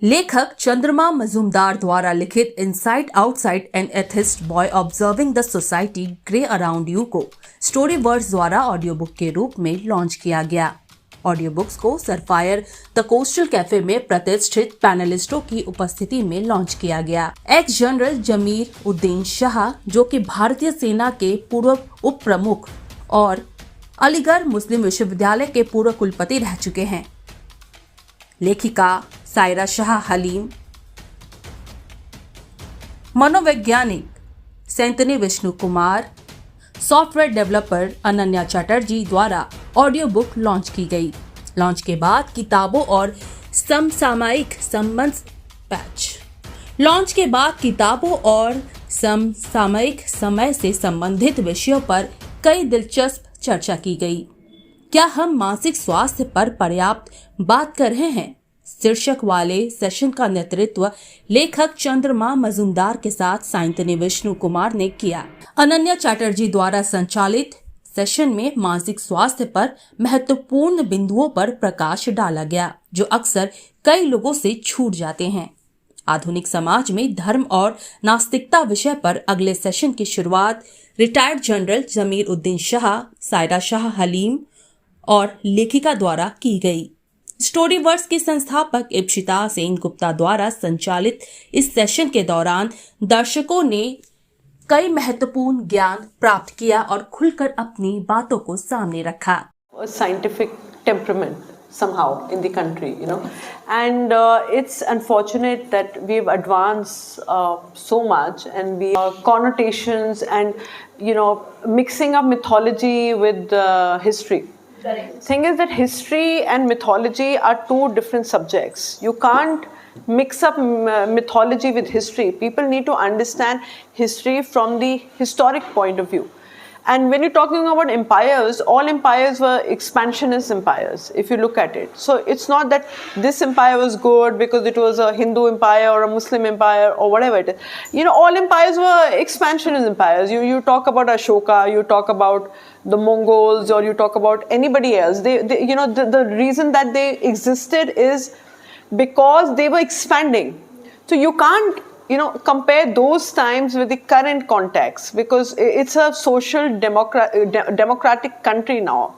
लेखक चंद्रमा मजूमदार द्वारा लिखित inside outside an atheist boy observing the society grey around you को स्टोरीवर्स द्वारा ऑडियो बुक के रूप में लॉन्च किया गया। ऑडियो बुक्स को सरफायर द कोस्टल कैफे में प्रतिष्ठित पैनलिस्टों की उपस्थिति में लॉन्च किया गया। एक्स जनरल जमीर उद्दीन शाह, जो कि भारतीय सेना के पूर्व उप प्रमुख और अलीगढ़ मुस्लिम विश्वविद्यालय के पूर्व कुलपति रह चुके हैं। लेखिका सायरा शाह हलीम, मनोवैज्ञानिक सैंतनी विष्णु कुमार, सॉफ्टवेयर डेवलपर अनन्या चटर्जी द्वारा ऑडियो बुक लॉन्च की गई। लॉन्च के बाद किताबों और समसामयिक संबंध समसामयिक समय से संबंधित विषयों पर कई दिलचस्प चर्चा की गई। क्या हम मानसिक स्वास्थ्य पर पर्याप्त बात कर रहे हैं? शीर्षक वाले सेशन का नेतृत्व लेखक चंद्रमा मजूमदार के साथ सैंतनी विष्णु कुमार ने किया। अनन्या चटर्जी द्वारा संचालित सेशन में मानसिक स्वास्थ्य पर महत्वपूर्ण बिंदुओं पर प्रकाश डाला गया, जो अक्सर कई लोगों से छूट जाते हैं। आधुनिक समाज में धर्म और नास्तिकता विषय पर अगले सेशन की शुरुआत रिटायर्ड जनरल जमीर उद्दीन शाह, सायरा शाह हलीम और लेखिका द्वारा की गई। स्टोरीवर्स के संस्थापक इप्शिता सेन गुप्ता द्वारा संचालित इस सेशन के दौरान दर्शकों ने कई महत्वपूर्ण ज्ञान प्राप्त किया और खुलकर अपनी बातों को सामने रखा। Scientific temperament somehow in the country, and it's unfortunate that we've advanced so much, and we connotations and mixing up mythology with history. Correct. Thing is that history and mythology are two different subjects. You can't mix up mythology with history. People need to understand history from the historic point of view. And when you're talking about empires, all empires were expansionist empires, if you look at it. So it's not that this empire was good because it was a Hindu empire or a Muslim empire or whatever it is. All empires were expansionist empires. You talk about Ashoka, you talk about the Mongols, or you talk about anybody else. The reason that they existed is because they were expanding. So you can't compare those times with the current context, because it's a social democratic country now,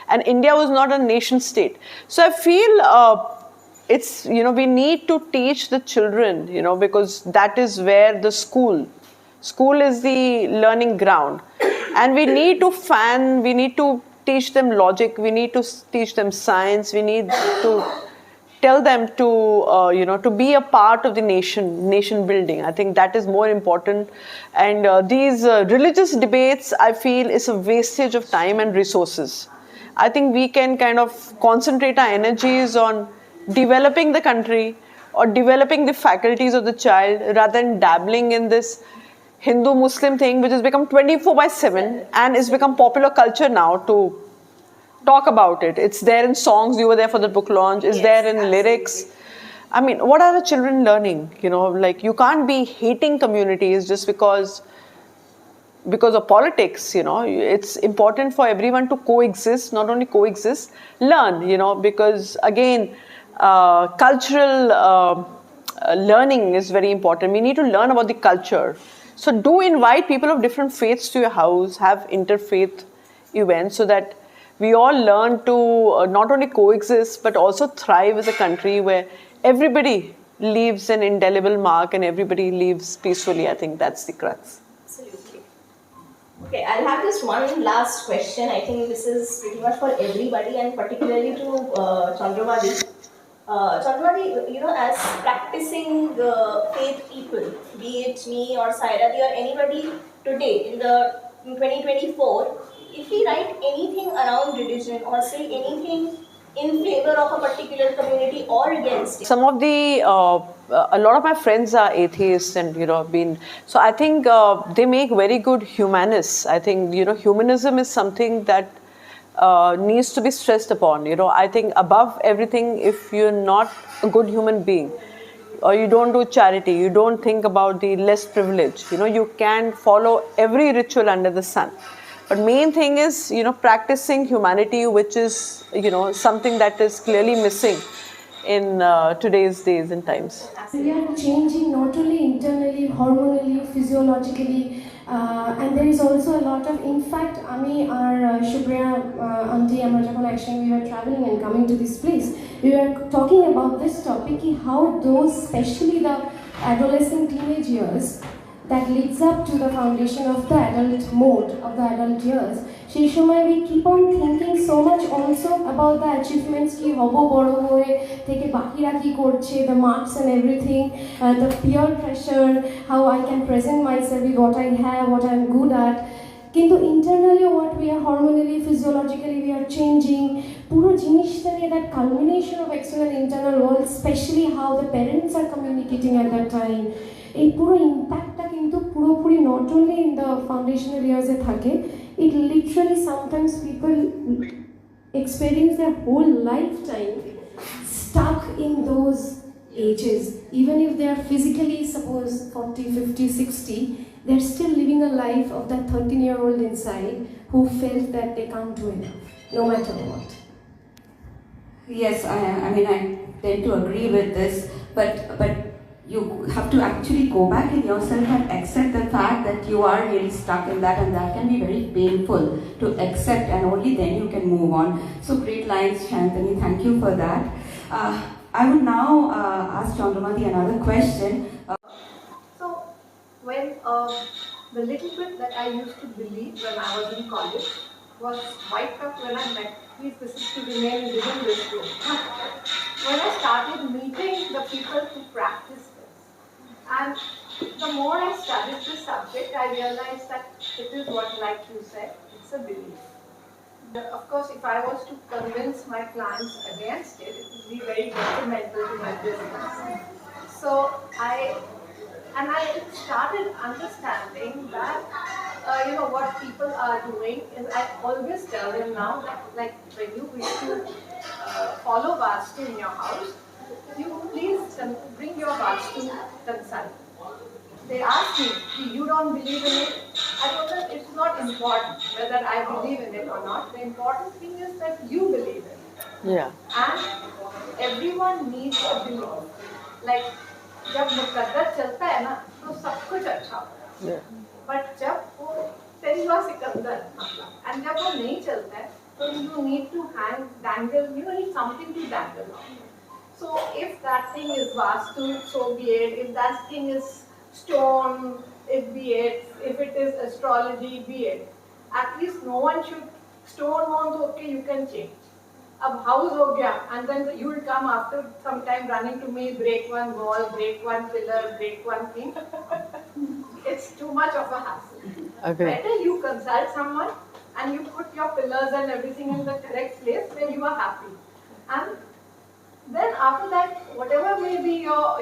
and India was not a nation state. So I feel it's we need to teach the children, because that is where the school is the learning ground, and we need to teach them logic, we need to teach them science, we need to tell them to be a part of the nation building. I think that is more important. And these religious debates, I feel, is a wastage of time and resources. I think we can kind of concentrate our energies on developing the country or developing the faculties of the child, rather than dabbling in this Hindu-Muslim thing, which has become 24/7 and it's become popular culture now to talk about it. It's there in songs. You were there for the book launch. It's there in lyrics. I mean, what are the children learning? You can't be hating communities just because of politics. It's important for everyone to coexist. Not only coexist, learn. Because again, cultural learning is very important. We need to learn about the culture. So do invite people of different faiths to your house. Have interfaith events so that we all learn to not only coexist but also thrive as a country where everybody leaves an indelible mark and everybody lives peacefully. I think that's the crux. Absolutely. Okay, I'll have this one last question. I think this is pretty much for everybody, and particularly to Chandrama Ji. Chandrama Ji, as practicing faith people, be it me or Saira Ji or anybody today in 2024, if we write anything around religion or say anything in favor of a particular community or against it. Some of a lot of my friends are atheists, and so I think they make very good humanists. I think humanism is something that needs to be stressed upon. I think above everything, if you're not a good human being, or you don't do charity, you don't think about the less privileged, you can follow every ritual under the sun. But main thing is, practicing humanity, which is, something that is clearly missing in today's days and times. We are changing not only internally, hormonally, physiologically, and there is also a lot of, in fact, Ami, our Shubhra auntie, actually we were traveling and coming to this place, we were talking about this topic, how those, especially the adolescent teenage years, that leads up to the foundation of the adult mode of the adult years. সেই সময় we keep on thinking so much also about the achievements কি হবো বড় হয়ে থেকে বাকিরা কি করছে, the marks and everything, the peer pressure, how I can present myself with what I have, what I'm good at. কিন্তু internally what we are hormonally, physiologically we are changing. পুরো জিনিসটা নিয়ে that culmination of external internal world, especially how the parents are communicating at that time. এই পুরো ইম্প্যাক্টটা কিন্তু পুরোপুরি not only in the foundational ইয়ার্সে থাকে, it literally sometimes people experience their whole lifetime stuck in those ages. Even if they are physically, suppose 40, 50, 60, they're still living a life of that 13-year-old inside who felt that they can't do enough, no matter what. Yes, I mean, I tend to agree with this, but you have to actually go back in yourself and accept the fact that you are really stuck in that, and that can be very painful to accept, and only then you can move on. So great lines, Shantani, thank you for that. I would now ask Chandrama another question. So when the little bit that I used to believe when I was in college was wiped out when I met, please this is to remain within this group. When I started meeting the people who practice this, and the more I studied this subject, I realized that it is what, like you said, it's a belief. Of course, if I was to convince my clients against it, it would be very detrimental to my business. So I started understanding that what people are doing is, I always tell them now that, like, when you wish to follow Vastu in your house, you please bring your Vastu consult. They ask me, you don't believe in it? I told them it's not important whether I believe in it or not. The important thing is that you believe in it. Yeah. And everyone needs a belief. Like, जब मुकद्दर चलता है ना तो सब कुछ अच्छा होता है, बट जब वो तेरीवा सिकंदर and जब वो नहीं चलता है तो you need to dangle, you need something to dangle on. So if that thing is vastu, so be it. If that thing is stone, it be it. If it is astrology, be it. At least no one should, stone won't, okay, you can change. अब house हो गया, and then you will come after some time running to me, break one wall, break one pillar, break one thing. It's too much of a hassle. Okay. Better you consult someone and you put your pillars and everything in the correct place when you are happy. And then after that, whatever may be your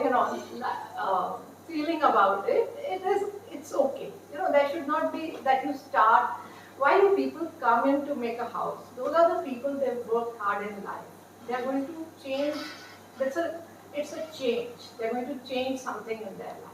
feeling about it, it's okay. There should not be that you start. Why do people come in to make a house? Those are the people, they've worked hard in life. They're going to change. It's a change. They're going to change something in their life.